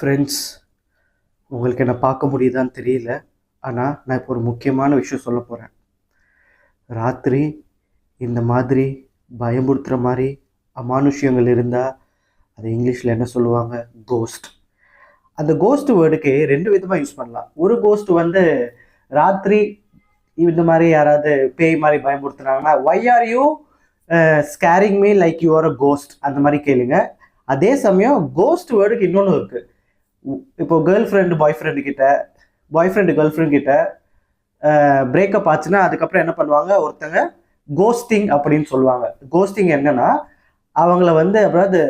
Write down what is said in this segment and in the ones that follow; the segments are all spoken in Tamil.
ஃப்ரெண்ட்ஸ், உங்களுக்கு என்ன பார்க்க முடியுதான்னு தெரியல. ஆனால் நான் இப்போ ஒரு முக்கியமான விஷயம் சொல்ல போகிறேன். ராத்திரி இந்த மாதிரி பயமுறுத்துகிற மாதிரி அமானுஷ்யங்கள் இருந்தால் அது இங்கிலீஷில் என்ன சொல்லுவாங்க? கோஸ்ட். அந்த கோஸ்ட் வேர்டுக்கு ரெண்டு விதமாக யூஸ் பண்ணலாம். ஒரு கோஸ்ட் வந்து ராத்திரி இந்த மாதிரி யாராவது பேய் மாதிரி பயமுறுத்துனாங்கன்னா, why are you scaring me like you are a ghost, அந்த மாதிரி கேளுங்க. அதே சமயம் கோஸ்ட் வேர்டுக்கு இன்னொன்று இருக்குது. இப்போ கேர்ள் ஃப்ரெண்டு பாய் ஃப்ரெண்டு கிட்ட, பாய் ஃப்ரெண்டு கேர்ள் ஃப்ரெண்ட் கிட்ட பிரேக்கப் ஆச்சுன்னா அதுக்கப்புறம் என்ன பண்ணுவாங்க, ஒருத்தங்க கோஸ்டிங் அப்படின்னு சொல்லுவாங்க. கோஸ்டிங் என்னன்னா, அவங்கள வந்து அதாவது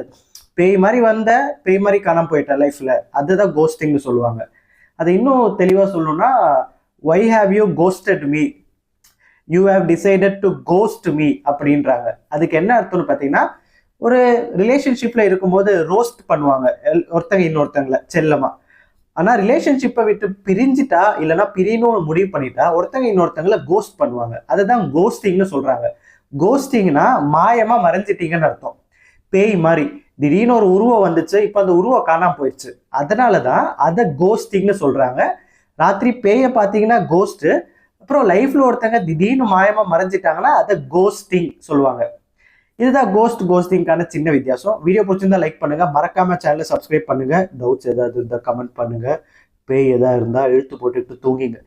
பேய் மாதிரி வந்த பேய் மாதிரி காணாம போயிட்ட லைஃப்ல, அதுதான் கோஸ்டிங்னு சொல்லுவாங்க. அது இன்னும் தெளிவாக சொல்லணும்னா, why have you ghosted me, you have decided to ghost me அப்படின்றாங்க. அதுக்கு என்ன அர்த்தம்னு பார்த்தீங்கன்னா, ஒரு ரிலேஷன்ஷிப்ல இருக்கும்போது ரோஸ்ட் பண்ணுவாங்க ஒருத்தங்க இன்னொருத்தங்களை செல்லமா. ஆனா ரிலேஷன்ஷிப்பை விட்டு பிரிஞ்சுட்டா இல்லைன்னா பிரியணும் முடிவு பண்ணிட்டா ஒருத்தங்க இன்னொருத்தங்களை கோஸ்ட் பண்ணுவாங்க. அதுதான் கோஸ்டிங்னு சொல்றாங்க. கோஸ்டிங்னா மாயமா மறைஞ்சிட்டீங்கன்னு அர்த்தம். பேய் மாதிரி திடீர்னு ஒரு உருவம் வந்துச்சு, இப்ப அந்த உருவம் காணாம போயிடுச்சு, அதனாலதான் அதை கோஸ்டிங்னு சொல்றாங்க. ராத்திரி பேயை பார்த்தீங்கன்னா கோஸ்ட், அப்புறம் லைஃப்ல ஒருத்தங்க திடீர்னு மாயமா மறைஞ்சிட்டாங்கன்னா அதை கோஸ்டிங் சொல்லுவாங்க. இதுதான் கோஸ்டிங்கான சின்ன வித்தியாசம். வீடியோ பிடிச்சிருந்தா லைக் பண்ணுங்க, மறக்காம சேனலை சப்ஸ்கிரைப் பண்ணுங்க. டவுட்ஸ் ஏதாவது இருந்தா கமெண்ட் பண்ணுங்க. பேய் ஏதாவது இருந்தா இழுத்து போட்டுக்கிட்டு தூங்குங்க.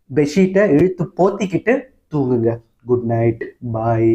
பெட்ஷீட்டை இழுத்து போத்திக்கிட்டு தூங்குங்க. குட் நைட், பாய்.